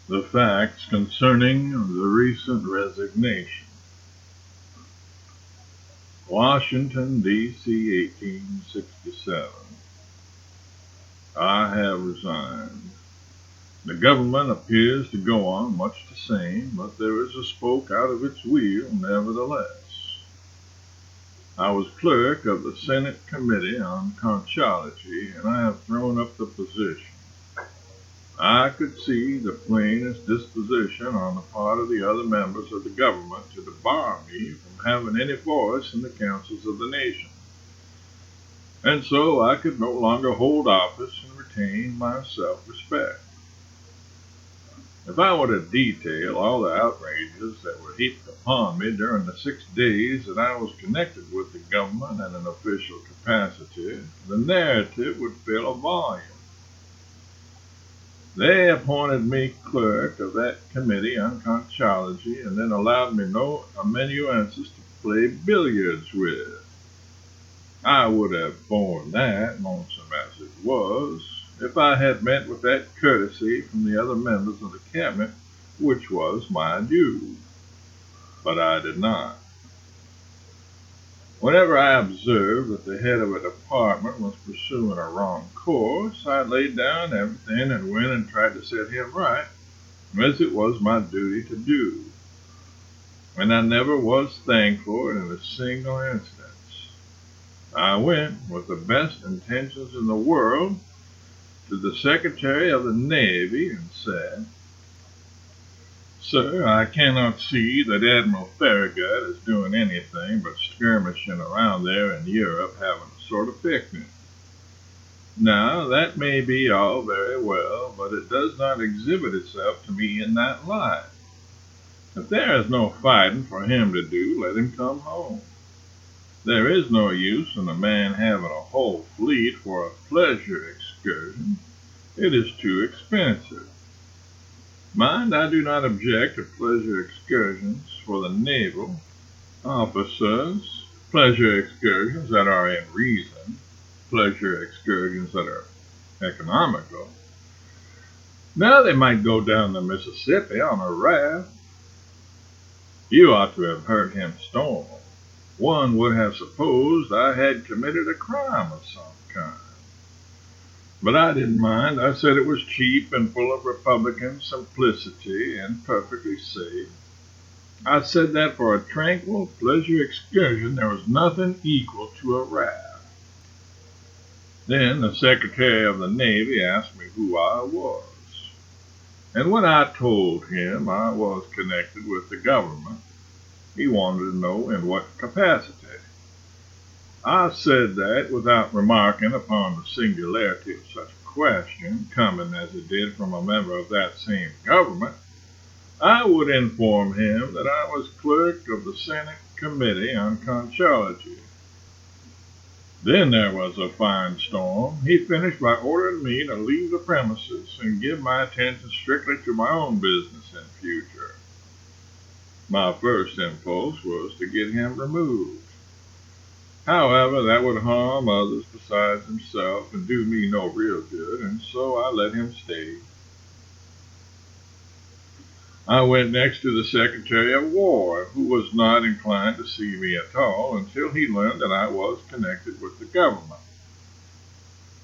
The facts concerning the recent resignation. Washington, D.C., 1867. I have resigned. The government appears to go on much the same, but there is a spoke out of its wheel nevertheless. I was clerk of the Senate Committee on Conchology, and I have thrown up the position. I could see the plainest disposition on the part of the other members of the government to debar me from having any voice in the councils of the nation. And so I could no longer hold office and retain my self-respect. If I were to detail all the outrages that were heaped upon me during the 6 days that I was connected with the government in an official capacity, the narrative would fill a volume. They appointed me clerk of that committee on conchology and then allowed me no amanuensis to play billiards with. I would have borne that, lonesome as it was, if I had met with that courtesy from the other members of the cabinet, which was my due. But I did not. Whenever I observed that the head of a department was pursuing a wrong course, I laid down everything and went and tried to set him right, as it was my duty to do. And I never was thanked for it in a single instance. I went, with the best intentions in the world, to the Secretary of the Navy and said, "Sir, I cannot see that Admiral Farragut is doing anything but skirmishing around there in Europe having a sort of picnic. Now, that may be all very well, but it does not exhibit itself to me in that light. If there is no fighting for him to do, let him come home. There is no use in a man having a whole fleet for a pleasure excursion. It is too expensive. Mind, I do not object to pleasure excursions for the naval officers, pleasure excursions that are in reason, pleasure excursions that are economical. Now they might go down the Mississippi on a raft. You ought to have heard him storm. One would have supposed I had committed a crime of some kind. But I didn't mind. I said it was cheap and full of Republican simplicity and perfectly safe. I said that for a tranquil pleasure excursion there was nothing equal to a raft. Then the Secretary of the Navy asked me who I was. And when I told him I was connected with the government, he wanted to know in what capacity. I said that, without remarking upon the singularity of such a question, coming as it did from a member of that same government, I would inform him that I was clerk of the Senate Committee on Conchology. Then there was a fine storm. He finished by ordering me to leave the premises and give my attention strictly to my own business in future. My first impulse was to get him removed. However, that would harm others besides himself and do me no real good, and so I let him stay. I went next to the Secretary of War, who was not inclined to see me at all until he learned that I was connected with the government.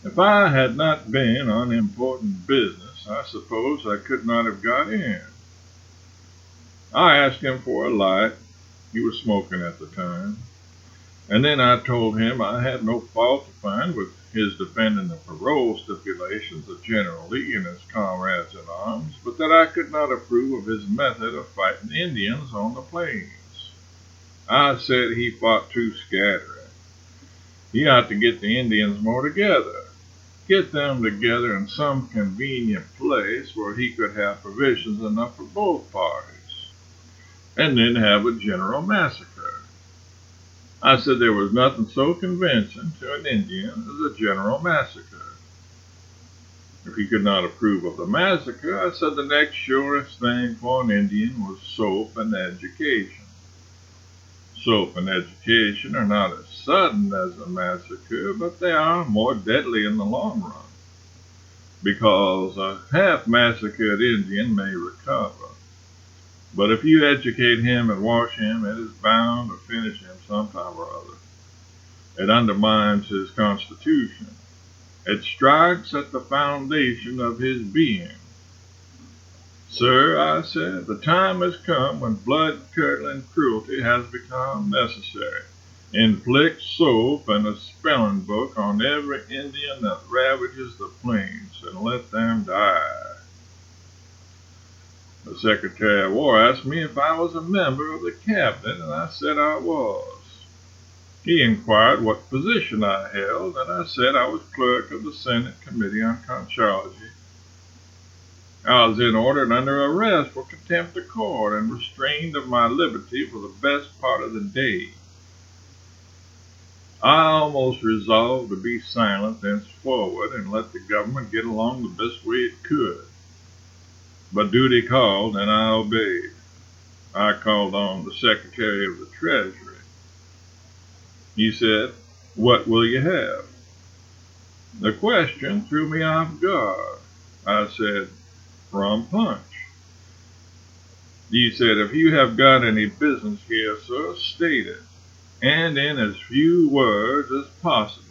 If I had not been on important business, I suppose I could not have got in. I asked him for a light. He was smoking at the time. And then I told him I had no fault to find with his defending the parole stipulations of General Lee and his comrades in arms, but that I could not approve of his method of fighting Indians on the plains. I said he fought too scattering. He ought to get the Indians more together, get them together in some convenient place where he could have provisions enough for both parties, and then have a general massacre. I said there was nothing so convincing to an Indian as a general massacre. If he could not approve of the massacre, I said the next surest thing for an Indian was soap and education. Soap and education are not as sudden as a massacre, but they are more deadly in the long run. because a half-massacred Indian may recover. But if you educate him and wash him, it is bound to finish him sometime or other. It undermines his constitution. It strikes at the foundation of his being. Sir, I said, the time has come when blood-curdling cruelty has become necessary. Inflict soap and a spelling book on every Indian that ravages the plains, and let them die. The Secretary of War asked me if I was a member of the cabinet, and I said I was. He inquired what position I held, and I said I was clerk of the Senate Committee on Conchology. I was then ordered under arrest for contempt of court and restrained of my liberty for the best part of the day. I almost resolved to be silent thenceforward and let the government get along the best way it could. But duty called, and I obeyed. I called on the Secretary of the Treasury. He said, "What will you have?" The question threw me off guard. I said, "Rum punch." He said, "If you have got any business here, sir, state it, and in as few words as possible."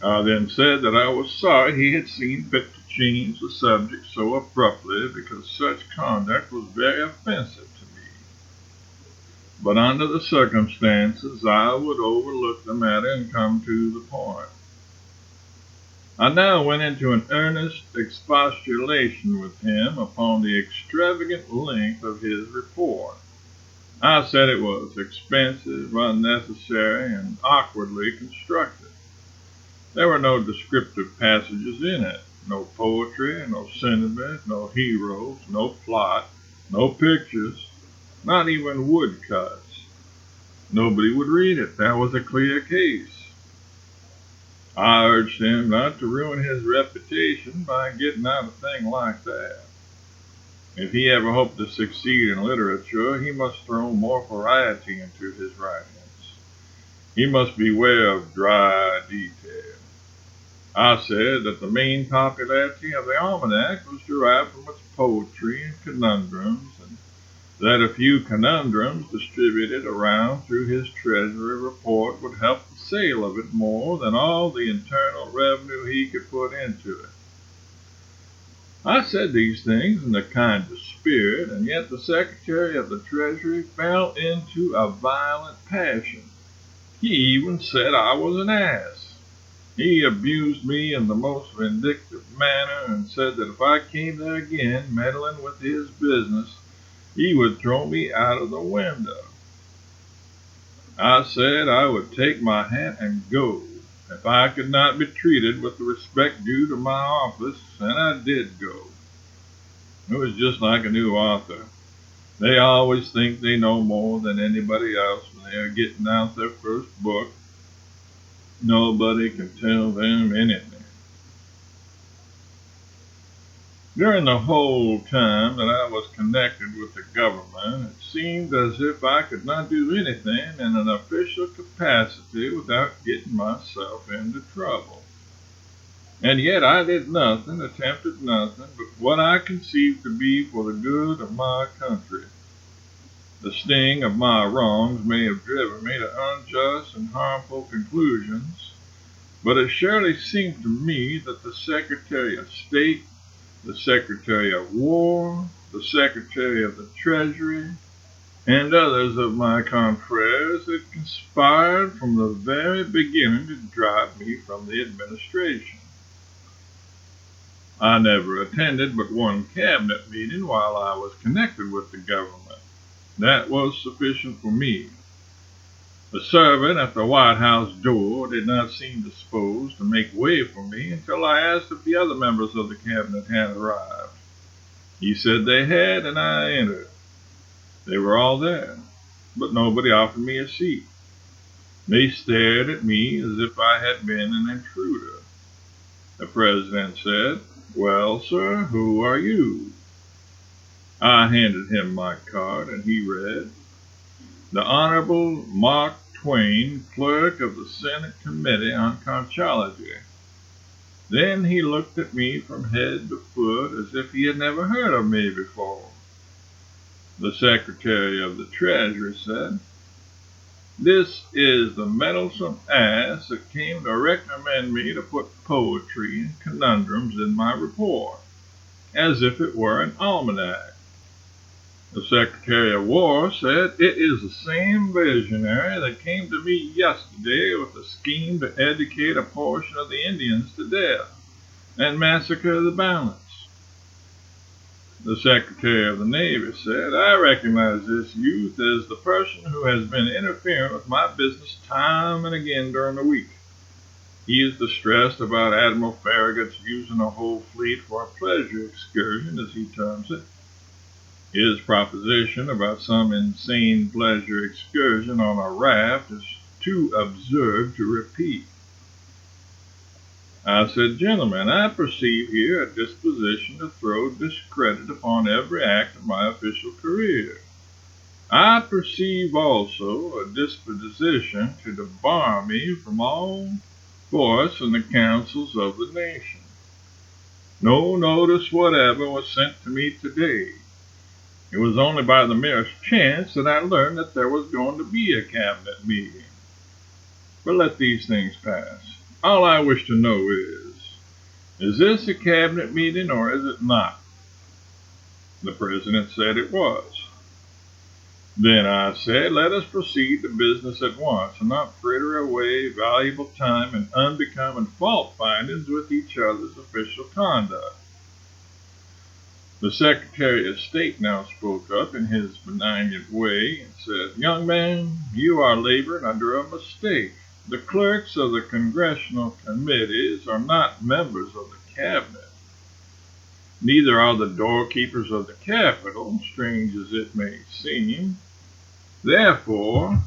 I then said that I was sorry he had seen fit to change the subject so abruptly, because such conduct was very offensive to me. But under the circumstances, I would overlook the matter and come to the point. I now went into an earnest expostulation with him upon the extravagant length of his report. I said it was expensive, unnecessary, and awkwardly constructed. There were no descriptive passages in it, no poetry, no sentiment, no heroes, no plot, no pictures, not even woodcuts. Nobody would read it. That was a clear case. I urged him not to ruin his reputation by getting out a thing like that. If he ever hoped to succeed in literature, he must throw more variety into his writings. He must beware of dry detail. I said that the main popularity of the almanac was derived from its poetry and conundrums, and that a few conundrums distributed around through his Treasury report would help the sale of it more than all the internal revenue he could put into it. I said these things in the kindest spirit, and yet the Secretary of the Treasury fell into a violent passion. He even said I was an ass. He abused me in the most vindictive manner and said that if I came there again meddling with his business, he would throw me out of the window. I said I would take my hat and go if I could not be treated with the respect due to my office, and I did go. It was just like a new author. They always think they know more than anybody else when they are getting out their first book. Nobody can tell them anything. During the whole time that I was connected with the government, it seemed as if I could not do anything in an official capacity without getting myself into trouble. And yet I did nothing, attempted nothing, but what I conceived to be for the good of my country. The sting of my wrongs may have driven me to unjust and harmful conclusions, but it surely seemed to me that the Secretary of State, the Secretary of War, the Secretary of the Treasury, and others of my confreres had conspired from the very beginning to drive me from the administration. I never attended but one cabinet meeting while I was connected with the government. That was sufficient for me. The servant at the White House door did not seem disposed to make way for me until I asked if the other members of the cabinet had arrived. He said they had, and I entered. They were all there, but nobody offered me a seat. They stared at me as if I had been an intruder. The president said, "Well, sir, who are you?" I handed him my card, and he read, "The Honorable Mark Twain, clerk of the Senate Committee on Conchology." Then he looked at me from head to foot as if he had never heard of me before. The Secretary of the Treasury said, "This is the meddlesome ass that came to recommend me to put poetry and conundrums in my report, as if it were an almanac." The Secretary of War said, "It is the same visionary that came to me yesterday with a scheme to educate a portion of the Indians to death and massacre the balance." The Secretary of the Navy said, "I recognize this youth as the person who has been interfering with my business time and again during the week. He is distressed about Admiral Farragut's using a whole fleet for a pleasure excursion, as he terms it. His proposition about some insane pleasure excursion on a raft is too absurd to repeat." I said, "Gentlemen, I perceive here a disposition to throw discredit upon every act of my official career. I perceive also a disposition to debar me from all voice in the councils of the nation. No notice whatever was sent to me today. It was only by the merest chance that I learned that there was going to be a cabinet meeting. But let these things pass. All I wish to know is this a cabinet meeting or is it not?" The president said it was. Then I said, "Let us proceed to business at once and not fritter away valuable time in unbecoming fault findings with each other's official conduct." The Secretary of State now spoke up in his benignant way and said, "Young man, you are laboring under a mistake. The clerks of the congressional committees are not members of the cabinet. Neither are the doorkeepers of the Capitol, strange as it may seem. Therefore,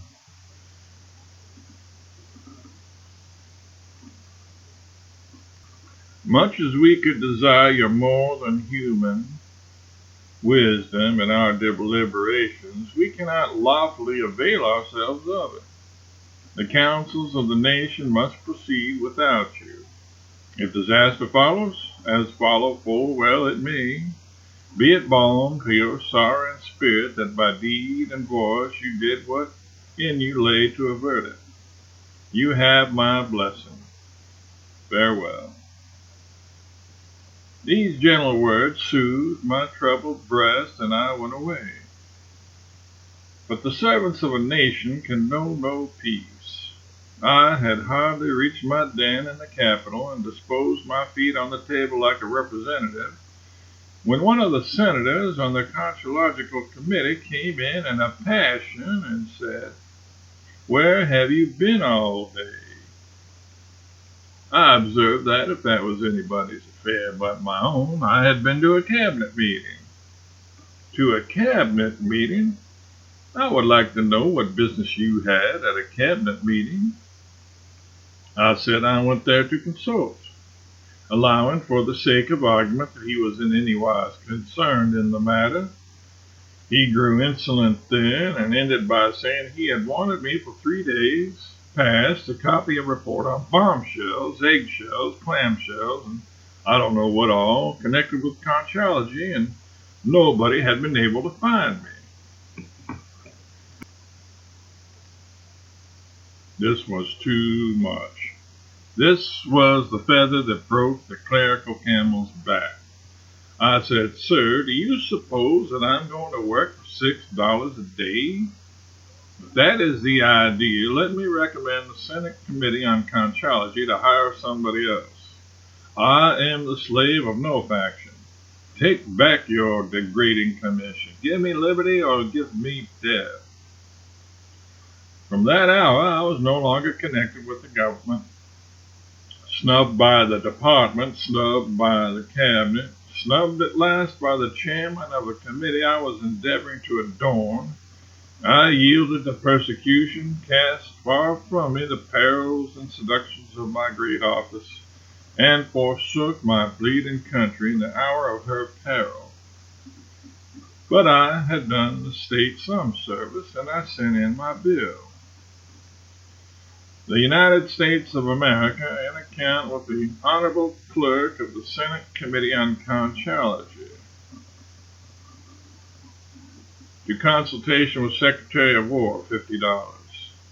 much as we could desire your more than human wisdom in our deliberations, we cannot lawfully avail ourselves of it. The councils of the nation must proceed without you. If disaster follows, as follow full well it may, be it balm to your sorrowing spirit that by deed and voice you did what in you lay to avert it. You have my blessing. Farewell." These gentle words soothed my troubled breast, and I went away. But the servants of a nation can know no peace. I had hardly reached my den in the Capitol and disposed my feet on the table like a representative, when one of the senators on the Conchological Committee came in a passion and said, "Where have you been all day?" I observed that, if that was anybody's affair but my own, I had been to a cabinet meeting. To a cabinet meeting? I would like to know what business you had at a cabinet meeting. I said I went there to consult. Allowing for the sake of argument that he was in any wise concerned in the matter, he grew insolent then and ended by saying he had wanted me for 3 days past to copy a report on bombshells, eggshells, clamshells, and I don't know what all, connected with conchology, and nobody had been able to find me. This was too much. This was the feather that broke the clerical camel's back. I said, "Sir, do you suppose that I'm going to work for $6 a day? If that is the idea, let me recommend the Senate Committee on Conchology to hire somebody else. I am the slave of no faction. Take back your degrading commission. Give me liberty or give me death." From that hour, I was no longer connected with the government. Snubbed by the department, snubbed by the cabinet, snubbed at last by the chairman of a committee I was endeavoring to adorn, I yielded to persecution, cast far from me the perils and seductions of my great office, and forsook my bleeding country in the hour of her peril. But I had done the state some service, and I sent in my bill. The United States of America in account with the Honorable Clerk of the Senate Committee on Conchology. To consultation with Secretary of War, $50.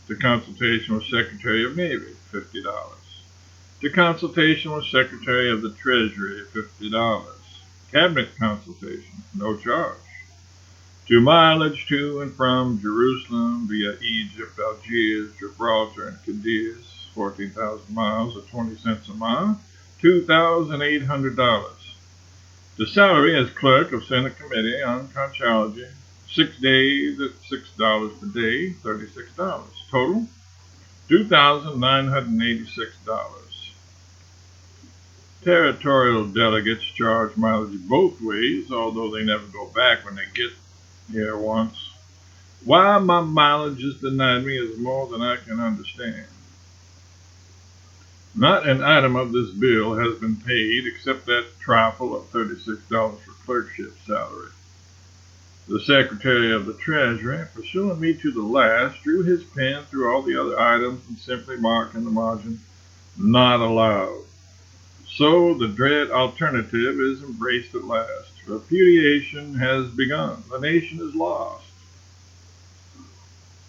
To consultation with Secretary of Navy, $50. To consultation with Secretary of the Treasury, $50. Cabinet consultation, no charge. To mileage to and from Jerusalem via Egypt, Algiers, Gibraltar, and Cadiz, 14,000 miles at 20 cents a mile, $2,800. The salary as clerk of Senate Committee on Conchology, 6 days at $6 per day, $36. Total, $2,986. Territorial delegates charge mileage both ways, although they never go back when they get here once. Why my mileage is denied me is more than I can understand. Not an item of this bill has been paid except that trifle of $36 for clerkship salary. The Secretary of the Treasury, pursuing me to the last, drew his pen through all the other items and simply marked in the margin, "Not allowed." So the dread alternative is embraced at last. Repudiation has begun. The nation is lost.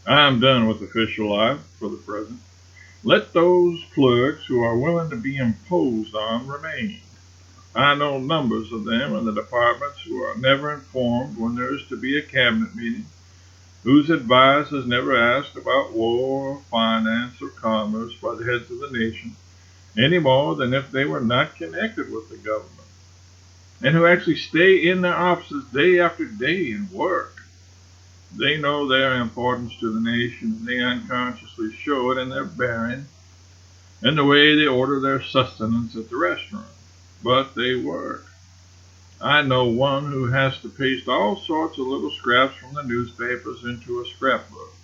I am done with official life for the present. Let those clerks who are willing to be imposed on remain. I know numbers of them in the departments who are never informed when there is to be a cabinet meeting, whose advice is never asked about war, finance, or commerce by the heads of the nation, any more than if they were not connected with the government, and who actually stay in their offices day after day and work. They know their importance to the nation, and they unconsciously show it in their bearing and the way they order their sustenance at the restaurant. But they work. I know one who has to paste all sorts of little scraps from the newspapers into a scrapbook,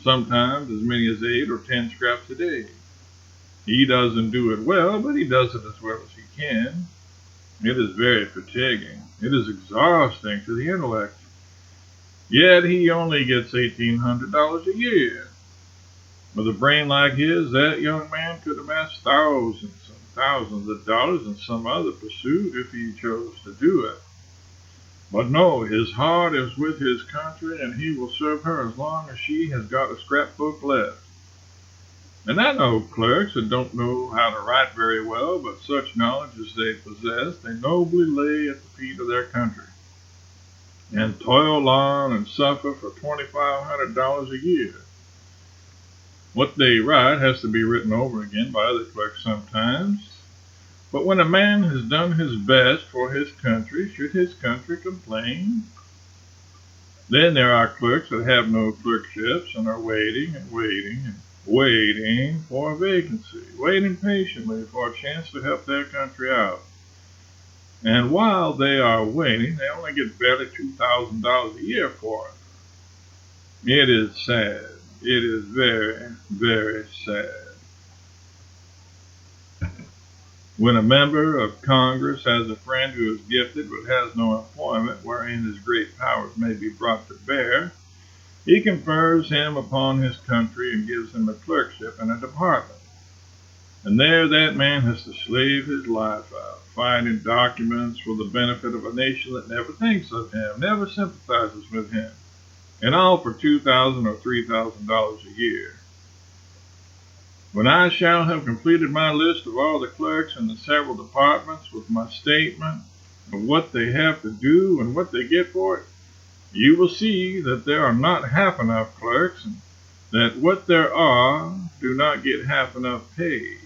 sometimes as many as 8 or 10 scraps a day. He doesn't do it well, but he does it as well as he can. It is very fatiguing. It is exhausting to the intellect. Yet he only gets $1,800 a year. With a brain like his, that young man could amass thousands and thousands of dollars in some other pursuit if he chose to do it. But no, his heart is with his country, and he will serve her as long as she has got a scrapbook left. And I know clerks that don't know how to write very well, but such knowledge as they possess, they nobly lay at the feet of their country, and toil on and suffer for $2,500 a year. What they write has to be written over again by other clerks sometimes. But when a man has done his best for his country, should his country complain? Then there are clerks that have no clerkships and are waiting and waiting and waiting for a vacancy, waiting patiently for a chance to help their country out. And while they are waiting, they only get barely $2,000 a year for it. It is sad. It is very, very sad. When a member of Congress has a friend who is gifted but has no employment wherein his great powers may be brought to bear, he confers him upon his country and gives him a clerkship in a department. And there that man has to slave his life out, finding documents for the benefit of a nation that never thinks of him, never sympathizes with him, and all for $2,000 or $3,000 a year. When I shall have completed my list of all the clerks in the several departments with my statement of what they have to do and what they get for it, you will see that there are not half enough clerks, and that what there are do not get half enough pay.